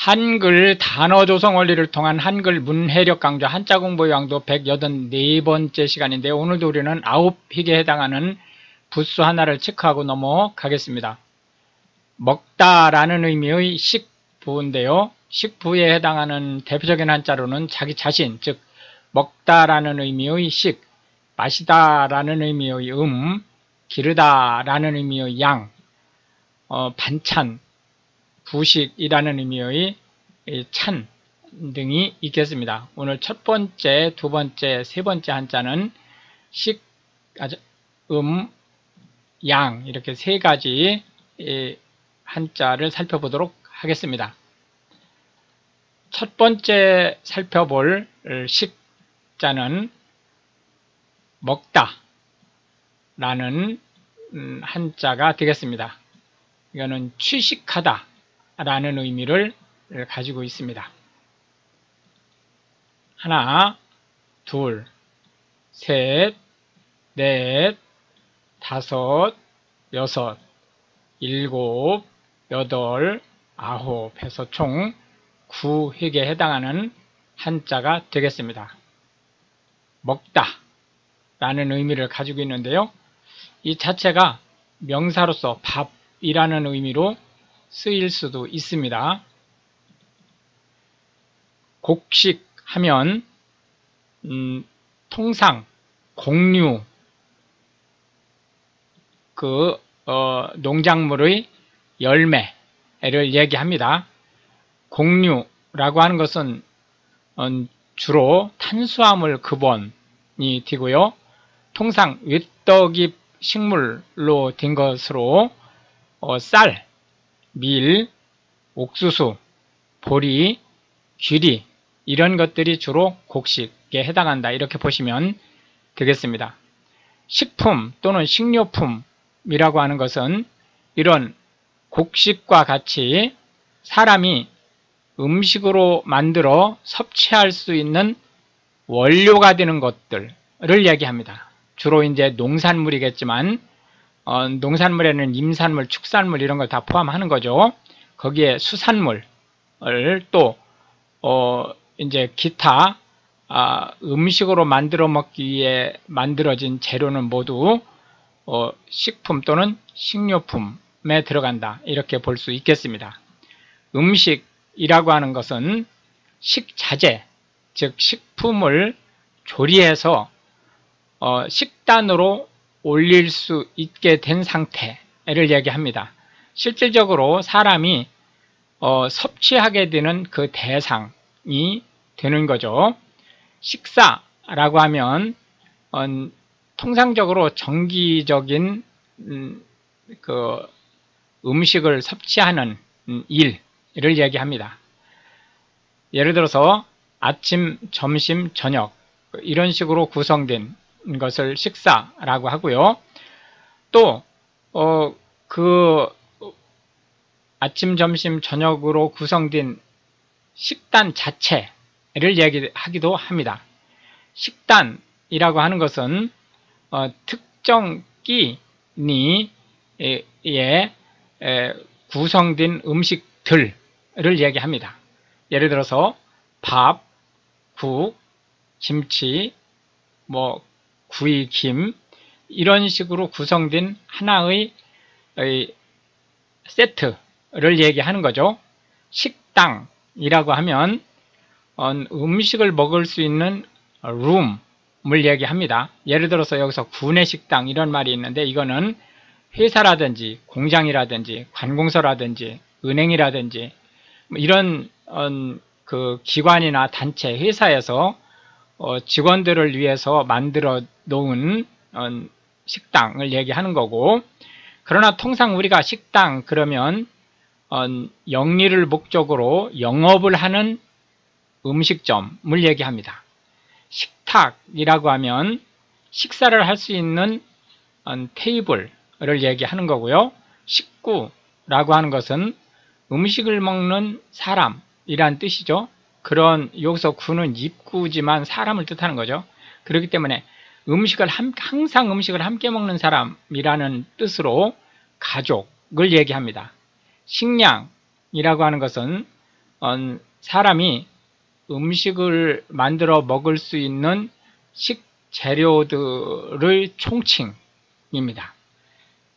한글 단어 조성 원리를 통한 한글 문해력 강좌 한자 공부 요강도 184번째 시간인데요. 오늘도 우리는 9획에 해당하는 부수 하나를 체크하고 넘어가겠습니다. 먹다라는 의미의 식부인데요. 식부에 해당하는 대표적인 한자로는 자기 자신, 즉 먹다라는 의미의 식, 마시다라는 의미의 기르다라는 의미의 양, 반찬, 부식이라는 의미의 찬 등이 있겠습니다. 오늘 첫 번째, 두 번째, 세 번째 한자는 식, 양 이렇게 세 가지 한자를 살펴보도록 하겠습니다. 첫 번째 살펴볼 식자는 먹다 라는 한자가 되겠습니다. 이거는 취식하다 라는 의미를 가지고 있습니다. 하나, 둘, 셋, 넷, 다섯, 여섯, 일곱, 여덟, 아홉 해서 총 9획에 해당하는 한자가 되겠습니다. 먹다 라는 의미를 가지고 있는데요. 이 자체가 명사로서 밥이라는 의미로 쓰일 수도 있습니다. 곡식 하면 통상 곡류 농작물의 열매를 얘기합니다. 곡류라고 하는 것은 주로 탄수화물 근원이 되고요. 통상 외떡잎 식물로 된 것으로 쌀, 밀, 옥수수, 보리, 귀리 이런 것들이 주로 곡식에 해당한다. 이렇게 보시면 되겠습니다. 식품 또는 식료품이라고 하는 것은 이런 곡식과 같이 사람이 음식으로 만들어 섭취할 수 있는 원료가 되는 것들을 얘기합니다. 주로 이제 농산물이겠지만 농산물에는 임산물, 축산물 이런 걸 다 포함하는 거죠. 거기에 수산물을 또 이제 기타 음식으로 만들어 먹기 위해 만들어진 재료는 모두 식품 또는 식료품에 들어간다. 이렇게 볼 수 있겠습니다. 음식이라고 하는 것은 식자재, 즉 식품을 조리해서 식단으로 올릴 수 있게 된 상태를 얘기합니다. 실질적으로 사람이 섭취하게 되는 그 대상이 되는 거죠. 식사라고 하면 통상적으로 정기적인 그 음식을 섭취하는 일을 얘기합니다. 예를 들어서 아침, 점심, 저녁 이런 식으로 구성된 것을 식사라고 하고요. 또 그 아침, 점심, 저녁으로 구성된 식단 자체를 얘기하기도 합니다. 식단이라고 하는 것은 특정 끼니에 구성된 음식들을 얘기합니다. 예를 들어서 밥, 국, 김치, 구이, 김 이런 식으로 구성된 하나의 세트를 얘기하는 거죠. 식당이라고 하면 음식을 먹을 수 있는 룸을 얘기합니다. 예를 들어서 여기서 구내식당 이런 말이 있는데 이거는 회사라든지 공장이라든지 관공서라든지 은행이라든지 이런 그 기관이나 단체, 회사에서 직원들을 위해서 만들어 놓은 식당을 얘기하는 거고, 그러나 통상 우리가 식당 그러면 영리를 목적으로 영업을 하는 음식점을 얘기합니다. 식탁이라고 하면 식사를 할 수 있는 테이블을 얘기하는 거고요. 식구라고 하는 것은 음식을 먹는 사람이란 뜻이죠. 그런 여기서 구는 입구지만 사람을 뜻하는 거죠. 그렇기 때문에 항상 음식을 함께 먹는 사람이라는 뜻으로 가족을 얘기합니다. 식량이라고 하는 것은 사람이 음식을 만들어 먹을 수 있는 식재료들의 총칭입니다.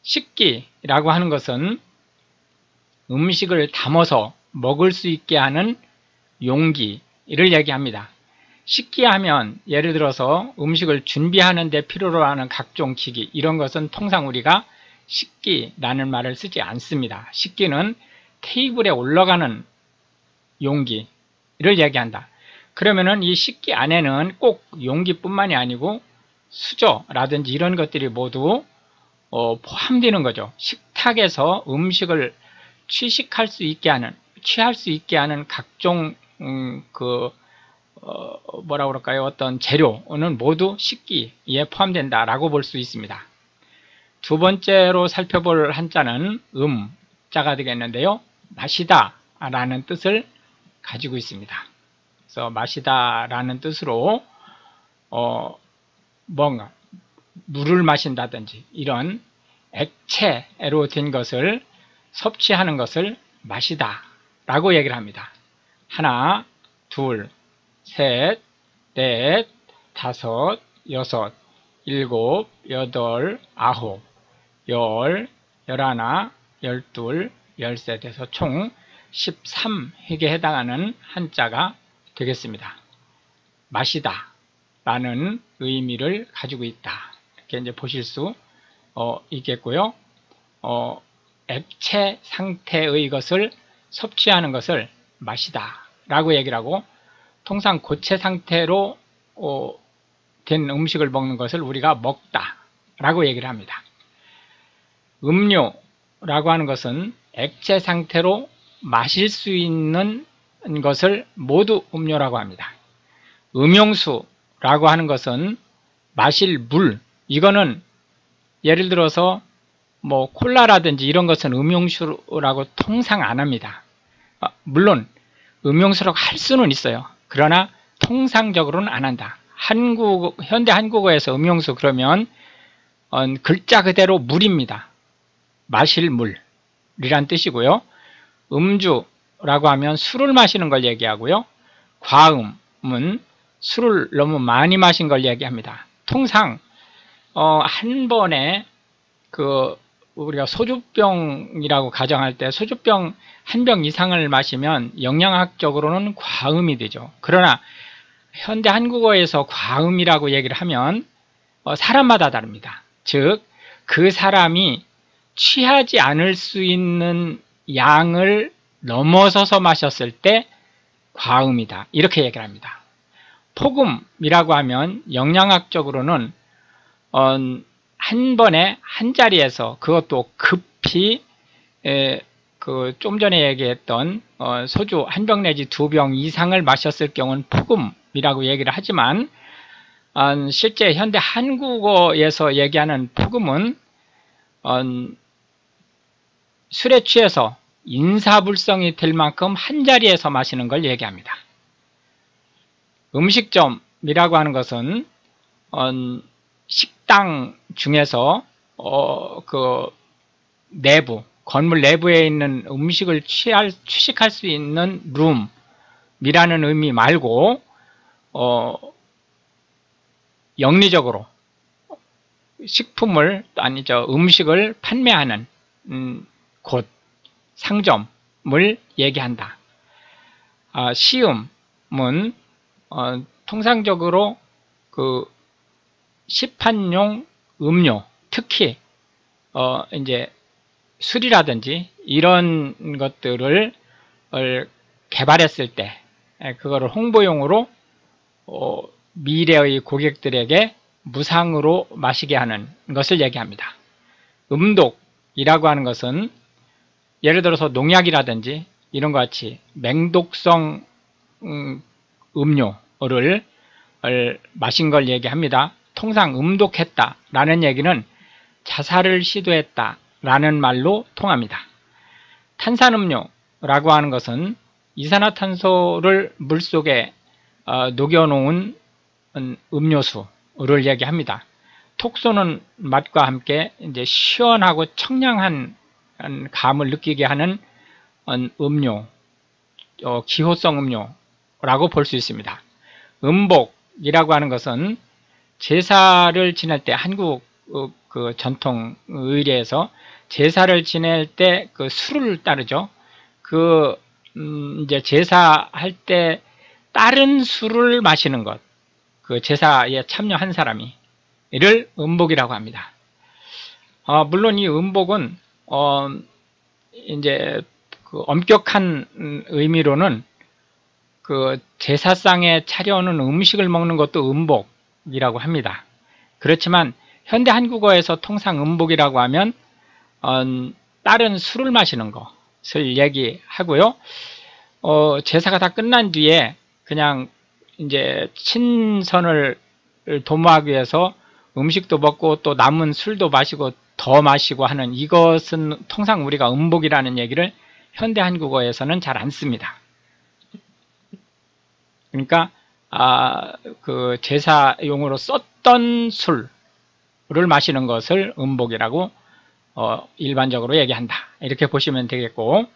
식기라고 하는 것은 음식을 담아서 먹을 수 있게 하는 용기를 얘기합니다. 식기하면 예를 들어서 음식을 준비하는 데 필요로 하는 각종 기기, 이런 것은 통상 우리가 식기라는 말을 쓰지 않습니다. 식기는 테이블에 올라가는 용기를 얘기한다. 그러면은 이 식기 안에는 꼭 용기뿐만이 아니고 수저라든지 이런 것들이 모두 포함되는 거죠. 식탁에서 음식을 취할 수 있게 하는 각종 뭐라 그럴까요? 어떤 재료는 모두 식기에 포함된다라고 볼 수 있습니다. 두 번째로 살펴볼 한자는 자가 되겠는데요. 마시다 라는 뜻을 가지고 있습니다. 그래서 마시다 라는 뜻으로 뭔가 물을 마신다든지 이런 액체로 된 것을 섭취하는 것을 마시다 라고 얘기를 합니다. 하나, 둘, 셋, 넷, 다섯, 여섯, 일곱, 여덟, 아홉, 열, 열하나, 열둘, 열셋 해서 총 13획에 해당하는 한자가 되겠습니다. 마시다 라는 의미를 가지고 있다. 이렇게 이제 보실 수 있겠고요. 액체 상태의 것을 섭취하는 것을 마시다 라고 얘기를 하고, 통상 고체 상태로 된 음식을 먹는 것을 우리가 먹다 라고 얘기를 합니다. 음료라고 하는 것은 액체 상태로 마실 수 있는 것을 모두 음료라고 합니다. 음용수라고 하는 것은 마실 물, 이거는 예를 들어서 뭐 콜라라든지 이런 것은 음용수라고 통상 안 합니다. 물론 음용수라고 할 수는 있어요. 그러나 통상적으로는 안 한다. 현대 한국어에서 음용수 그러면 글자 그대로 물입니다. 마실 물이란 뜻이고요. 음주라고 하면 술을 마시는 걸 얘기하고요. 과음은 술을 너무 많이 마신 걸 얘기합니다. 통상 한 번에 우리가 소주병이라고 가정할 때 소주병 한 병 이상을 마시면 영양학적으로는 과음이 되죠. 그러나 현대 한국어에서 과음이라고 얘기를 하면 사람마다 다릅니다. 즉, 그 사람이 취하지 않을 수 있는 양을 넘어서서 마셨을 때 과음이다, 이렇게 얘기를 합니다. 폭음이라고 하면 영양학적으로는 한 번에 한 자리에서, 그것도 급히 좀 전에 얘기했던 소주 한 병 내지 두 병 이상을 마셨을 경우는 폭음이라고 얘기를 하지만, 실제 현대 한국어에서 얘기하는 폭음은 술에 취해서 인사불성이 될 만큼 한 자리에서 마시는 걸 얘기합니다. 음식점이라고 하는 것은 식당 중에서 건물 내부에 있는 음식을 취식할 수 있는 룸이라는 의미 말고 영리적으로 음식을 판매하는 곳, 상점을 얘기한다. 시음은 통상적으로 시판용 음료, 특히 이제 술이라든지 이런 것들을 개발했을 때 그거를 홍보용으로 미래의 고객들에게 무상으로 마시게 하는 것을 얘기합니다. 음독이라고 하는 것은 예를 들어서 농약이라든지 이런 것 같이 맹독성 음료를 마신 걸 얘기합니다. 통상 음독했다라는 얘기는 자살을 시도했다라는 말로 통합니다. 탄산음료라고 하는 것은 이산화탄소를 물속에 녹여놓은 음료수를 얘기합니다. 톡 쏘는 맛과 함께 이제 시원하고 청량한 감을 느끼게 하는 음료, 기호성 음료라고 볼 수 있습니다. 음복이라고 하는 것은 제사를 지낼 때 한국 그 전통 의례에서 제사를 지낼 때 그 술을 따르죠. 이제 제사할 때 다른 술을 마시는 것, 그 제사에 참여한 사람이 이를 음복이라고 합니다. 물론 이 음복은 이제 그 엄격한 의미로는 그 제사상에 차려오는 음식을 먹는 것도 음복이라고 합니다. 그렇지만 현대 한국어에서 통상 음복이라고 하면 다른 술을 마시는 것을 얘기하고요. 제사가 다 끝난 뒤에 그냥 이제 친선을 도모하기 위해서 음식도 먹고 또 남은 술도 마시고 더 마시고 하는, 이것은 통상 우리가 음복이라는 얘기를 현대 한국어에서는 잘 안 씁니다. 그러니까 그 제사용으로 썼던 술을 마시는 것을 음복이라고 일반적으로 얘기한다, 이렇게 보시면 되겠고,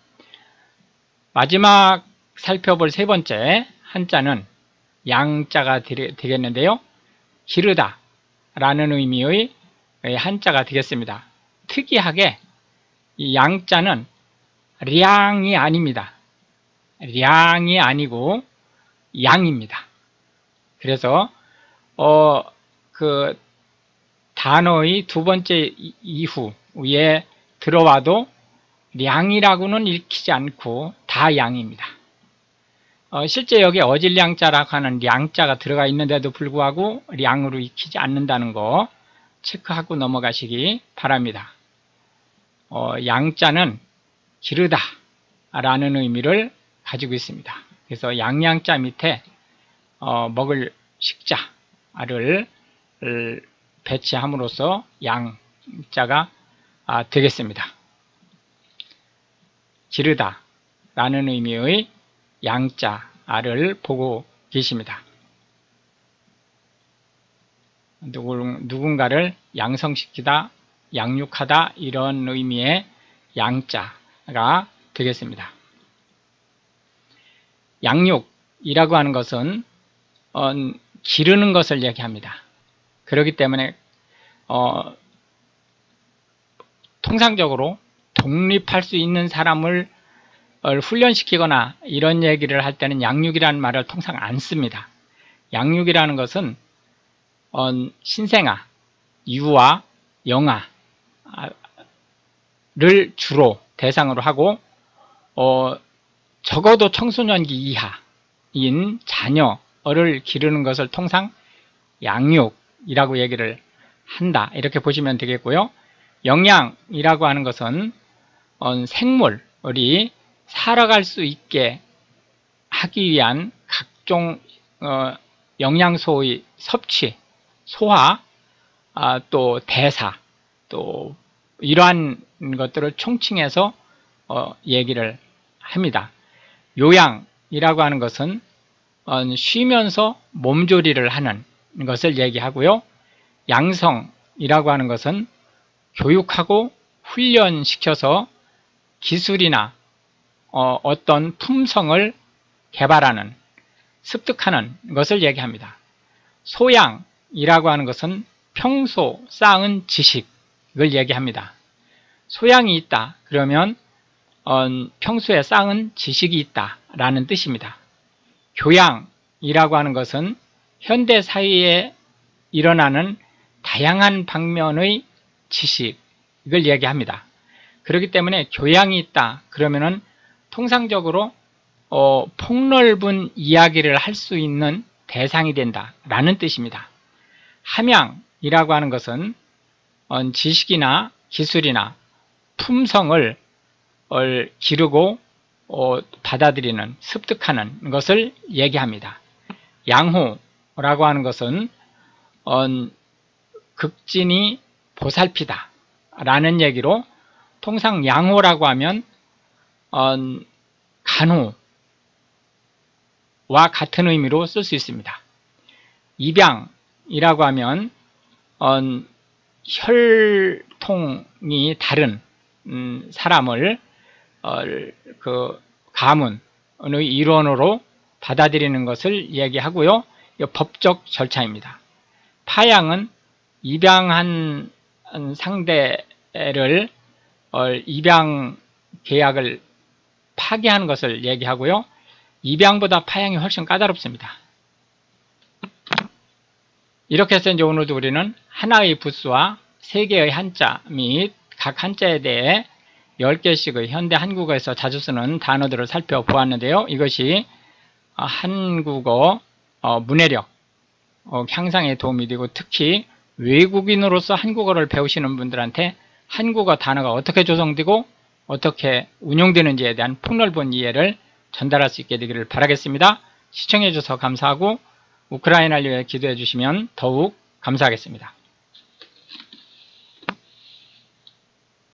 마지막 살펴볼 세 번째 한자는 양자가 되겠는데요. 기르다 라는 의미의 한자가 되겠습니다. 특이하게 이 양자는 량이 아닙니다. 량이 아니고 양입니다. 그래서 그 단어의 두 번째 이후에 들어와도 량이라고는 읽히지 않고 다 양입니다. 실제 여기 어질량자라고 하는 량자가 들어가 있는데도 불구하고 량으로 익히지 않는다는 거 체크하고 넘어가시기 바랍니다. 양자는 기르다 라는 의미를 가지고 있습니다. 그래서 양양자 밑에 먹을 식자를 배치함으로써 양자가 되겠습니다. 기르다 라는 의미의 양자를 보고 계십니다. 누군가를 양성시키다, 양육하다, 이런 의미의 양자가 되겠습니다. 양육이라고 하는 것은 기르는 것을 얘기합니다. 그렇기 때문에 통상적으로 독립할 수 있는 사람을 훈련시키거나 이런 얘기를 할 때는 양육이라는 말을 통상 안 씁니다. 양육이라는 것은 신생아, 유아, 영아를 주로 대상으로 하고 적어도 청소년기 이하인 자녀를 기르는 것을 통상 양육이라고 얘기를 한다, 이렇게 보시면 되겠고요. 영양이라고 하는 것은 생물이 살아갈 수 있게 하기 위한 각종 영양소의 섭취, 소화, 또 대사, 또 이러한 것들을 총칭해서 얘기를 합니다. 요양이라고 하는 것은 쉬면서 몸조리를 하는 것을 얘기하고요. 양성이라고 하는 것은 교육하고 훈련시켜서 기술이나 어떤 품성을 개발하는, 습득하는 것을 얘기합니다. 소양이라고 하는 것은 평소 쌓은 지식을 얘기합니다. 소양이 있다 그러면 평소에 쌓은 지식이 있다 라는 뜻입니다. 교양이라고 하는 것은 현대 사회에 일어나는 다양한 방면의 지식을 얘기합니다. 그렇기 때문에 교양이 있다 그러면은 통상적으로 폭넓은 이야기를 할 수 있는 대상이 된다 라는 뜻입니다. 함양이라고 하는 것은 지식이나 기술이나 품성을 기르고 받아들이는, 습득하는 것을 얘기합니다. 양호라고 하는 것은 극진히 보살피다 라는 얘기로 통상 양호라고 하면 간호와 같은 의미로 쓸 수 있습니다. 입양이라고 하면 혈통이 다른 사람을 가문 일원으로 받아들이는 것을 얘기하고요. 이 법적 절차입니다. 파양은 입양한 상대를 입양 계약을 파기하는 것을 얘기하고요. 입양보다 파양이 훨씬 까다롭습니다. 이렇게 해서 이제 오늘도 우리는 하나의 부수와 3개의 한자 및 각 한자에 대해 10개씩의 현대 한국어에서 자주 쓰는 단어들을 살펴보았는데요. 이것이 한국어 문해력 향상에 도움이 되고, 특히 외국인으로서 한국어를 배우시는 분들한테 한국어 단어가 어떻게 조성되고 어떻게 운용되는지에 대한 폭넓은 이해를 전달할 수 있게 되기를 바라겠습니다. 시청해 주셔서 감사하고 우크라이나를 위해 기도해 주시면 더욱 감사하겠습니다.